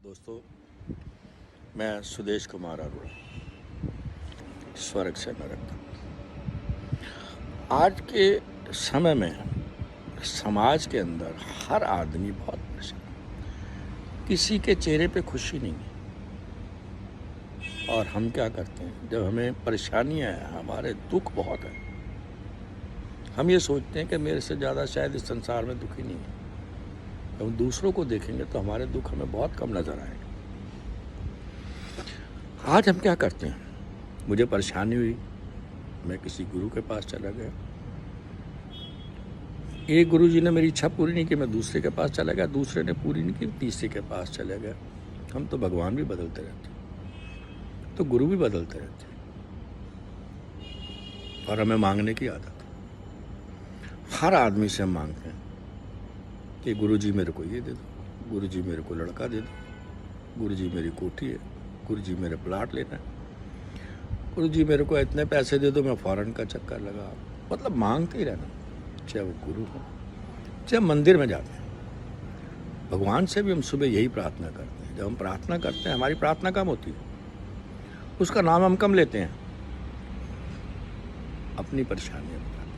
दोस्तों, मैं सुदेश कुमार अरोड़ा, स्वर्ग से नरक तक। आज के समय में समाज के अंदर हर आदमी बहुत परेशान, किसी के चेहरे पे खुशी नहीं है। और हम क्या करते हैं, जब हमें परेशानियां हैं, हमारे दुख बहुत है, हम ये सोचते हैं कि मेरे से ज़्यादा शायद इस संसार में दुखी नहीं है। जब हम दूसरों को देखेंगे तो हमारे दुख हमें बहुत कम नजर आएंगे। आज हम क्या करते हैं, मुझे परेशानी हुई, मैं किसी गुरु के पास चला गया। एक गुरु जी ने मेरी इच्छा पूरी नहीं की, मैं दूसरे के पास चला गया, दूसरे ने पूरी नहीं की, तीसरे के पास चला गया। हम तो भगवान भी बदलते रहते, तो गुरु भी बदलते रहते, और हमें मांगने की आदत। हर आदमी से हम मांगते हैं कि गुरु जी मेरे को ये दे दो, गुरु जी मेरे को लड़का दे दो, गुरु जी मेरी कोठी है, गुरु जी मेरे प्लाट लेना है, गुरु जी मेरे को इतने पैसे दे दो, मैं फॉरेन का चक्कर लगा। मतलब मांगते ही रहना, चाहे वो गुरु हो, चाहे मंदिर में जाते हैं। भगवान से भी हम सुबह यही प्रार्थना करते हैं। जब हम प्रार्थना करते हैं, हमारी प्रार्थना कम होती है, उसका नाम हम कम लेते हैं, अपनी परेशानियां बताते हैं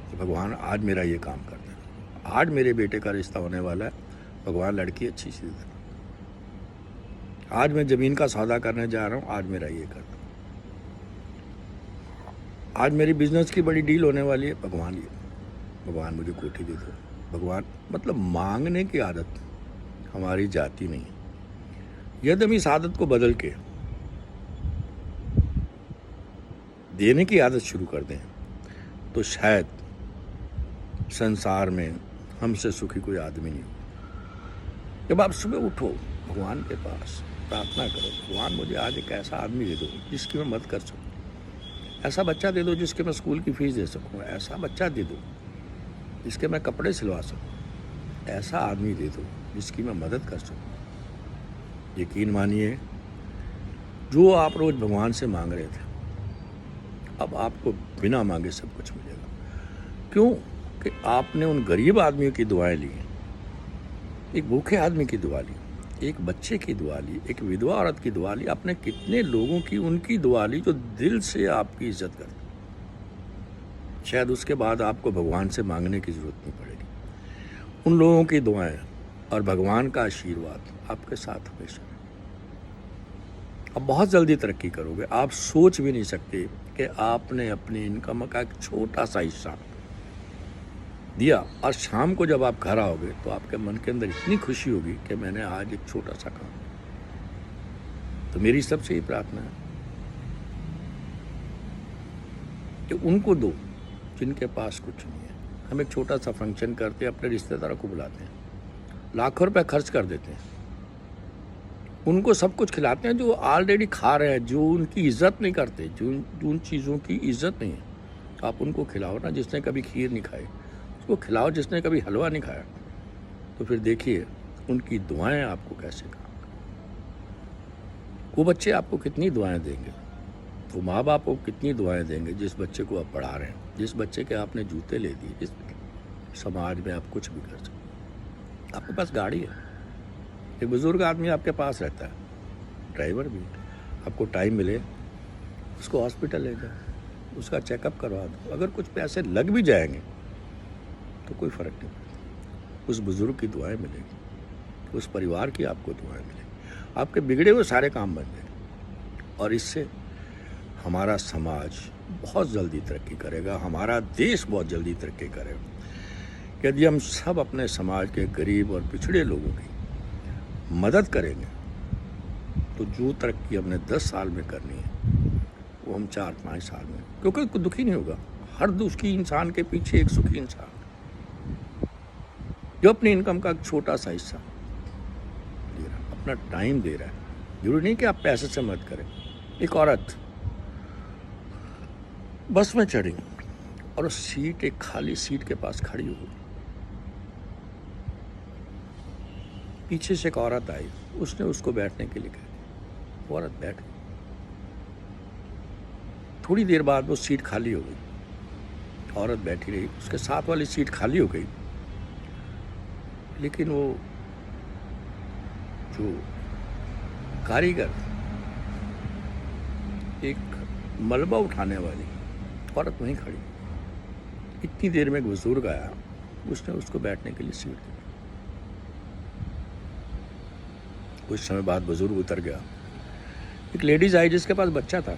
कि भगवान आज मेरा ये काम कर देना, आज मेरे बेटे का रिश्ता होने वाला है, भगवान लड़की अच्छी सी दे, आज मैं ज़मीन का सौदा करने जा रहा हूँ, आज मेरा ये कर दो, आज मेरी बिजनेस की बड़ी डील होने वाली है, भगवान ये, भगवान मुझे कोठी दे दो, भगवान। मतलब मांगने की आदत हमारी जाती नहीं। यदि हम इस आदत को बदल के देने की आदत शुरू कर दें तो शायद संसार में हमसे सुखी कोई आदमी नहीं हो। जब आप सुबह उठो, भगवान के पास प्रार्थना करो, भगवान मुझे आज एक ऐसा आदमी दे दो जिसकी मैं मदद कर सकूं, ऐसा बच्चा दे दो जिसके मैं स्कूल की फीस दे सकूं, ऐसा बच्चा दे दो जिसके मैं कपड़े सिलवा सकूं, ऐसा आदमी दे दो जिसकी मैं मदद कर सकूं। यकीन मानिए, जो आप रोज़ भगवान से मांग रहे थे, अब आपको बिना मांगे सब कुछ मिलेगा। क्यों? कि आपने उन गरीब आदमियों की दुआएं ली, एक भूखे आदमी की दुआ ली, एक बच्चे की दुआ ली, एक विधवा औरत की दुआ ली, आपने कितने लोगों की उनकी दुआ ली जो दिल से आपकी इज्जत करते। शायद उसके बाद आपको भगवान से मांगने की जरूरत नहीं पड़ेगी। उन लोगों की दुआएं और भगवान का आशीर्वाद आपके साथ हमेशा। अब बहुत जल्दी तरक्की करोगे। आप सोच भी नहीं सकते कि आपने अपनी इनकम का एक छोटा सा हिस्सा दिया, और शाम को जब आप घर आओगे तो आपके मन के अंदर इतनी खुशी होगी कि मैंने आज एक छोटा सा काम। तो मेरी सबसे ही प्रार्थना है कि उनको दो जिनके पास कुछ नहीं है। हम एक छोटा सा फंक्शन करते हैं, अपने रिश्तेदारों को बुलाते हैं, लाखों रुपए खर्च कर देते हैं, उनको सब कुछ खिलाते हैं जो ऑलरेडी खा रहे हैं, जो उनकी इज्जत नहीं करते, जो उन चीज़ों की इज्जत नहीं है। आप उनको खिलाओ ना, जिसने कभी खीर नहीं खाई उसको खिलाओ, जिसने कभी हलवा नहीं खाया। तो फिर देखिए उनकी दुआएं आपको कैसे काम करें। वो बच्चे आपको कितनी दुआएं देंगे, वो माँ बाप को कितनी दुआएं देंगे जिस बच्चे को आप पढ़ा रहे हैं, जिस बच्चे के आपने जूते ले दिए, जिस समाज में आप कुछ भी कर सकते। आपके पास गाड़ी है, एक बुजुर्ग आदमी आपके पास रहता है, ड्राइवर भी, आपको टाइम मिले उसको हॉस्पिटल ले जाओ, उसका चेकअप करवा दो। अगर कुछ पैसे लग भी जाएंगे तो कोई फ़र्क नहीं पड़ता, उस बुजुर्ग की दुआएं मिलेगी, उस परिवार की आपको दुआएं मिलेगी, आपके बिगड़े हुए सारे काम बन जाएंगे। और इससे हमारा समाज बहुत जल्दी तरक्की करेगा, हमारा देश बहुत जल्दी तरक्की करेगा। यदि हम सब अपने समाज के गरीब और पिछड़े लोगों की मदद करेंगे तो जो तरक्की हमने 10 साल में करनी है वो हम 4-5 साल में, क्योंकि कोई दुखी नहीं होगा। हर दुखी इंसान के पीछे एक सुखी इंसान जो अपनी इनकम का छोटा सा हिस्सा दे रहा है, अपना टाइम दे रहा है। जरूरी नहीं कि आप पैसे से मदद करें। एक औरत बस में चढ़ी और उस सीट, एक खाली सीट के पास खड़ी हो गई, पीछे से एक औरत आई, उसने उसको बैठने के लिए कहा, वो औरत बैठ गई। थोड़ी देर बाद वो सीट खाली हो गई, औरत बैठी रही, उसके साथ वाली सीट खाली हो गई, लेकिन वो जो कारीगर, एक मलबा उठाने वाली औरत वहीं खड़ी, इतनी देर में एक बुजुर्ग आया, उसने उसको बैठने के लिए सीट दी। कुछ समय बाद बुजुर्ग उतर गया, एक लेडीज आई जिसके पास बच्चा था,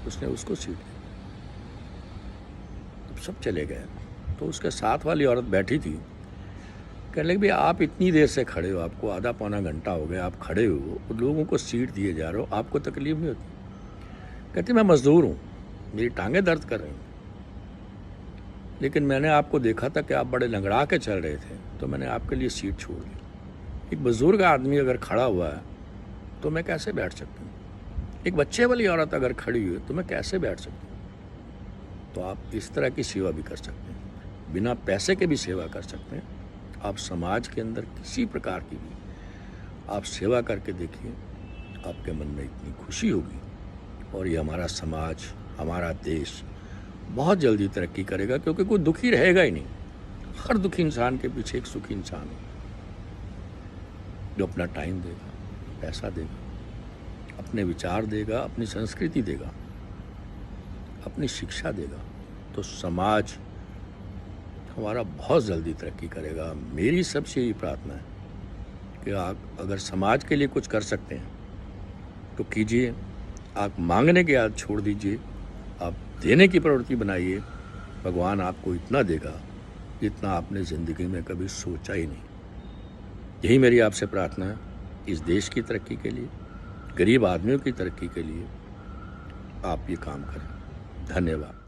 उसने उसको सीट दी। अब सब चले गए, तो उसके साथ वाली औरत बैठी थी, कहने लगी, भाई आप इतनी देर से खड़े हो, आपको आधा पौना घंटा हो गया, आप खड़े हो, लोगों को सीट दिए जा रहे हो, आपको तकलीफ नहीं होती? कहती, मैं मजदूर हूँ, मेरी टांगें दर्द कर रही हैं, लेकिन मैंने आपको देखा था कि आप बड़े लंगड़ा के चल रहे थे, तो मैंने आपके लिए सीट छोड़ दी। एक बुजुर्ग आदमी अगर खड़ा हुआ है तो मैं कैसे बैठ सकती हूँ? एक बच्चे वाली औरत अगर खड़ी हुई तो मैं कैसे बैठ सकती हूँ? तो आप इस तरह की सेवा भी कर सकते हैं, बिना पैसे के भी सेवा कर सकते हैं। आप समाज के अंदर किसी प्रकार की भी आप सेवा करके देखिए, आपके मन में इतनी खुशी होगी, और ये हमारा समाज, हमारा देश बहुत जल्दी तरक्की करेगा, क्योंकि कोई दुखी रहेगा ही नहीं। हर दुखी इंसान के पीछे एक सुखी इंसान है, जो अपना टाइम देगा, पैसा देगा, अपने विचार देगा, अपनी संस्कृति देगा, अपनी शिक्षा देगा, तो समाज हमारा बहुत जल्दी तरक्की करेगा। मेरी सबसे यही प्रार्थना है कि आप अगर समाज के लिए कुछ कर सकते हैं तो कीजिए। आप मांगने की आदत छोड़ दीजिए, आप देने की प्रवृत्ति बनाइए। भगवान आपको इतना देगा जितना आपने ज़िंदगी में कभी सोचा ही नहीं। यही मेरी आपसे प्रार्थना है, इस देश की तरक्की के लिए, गरीब आदमियों की तरक्की के लिए आप ये काम करें। धन्यवाद।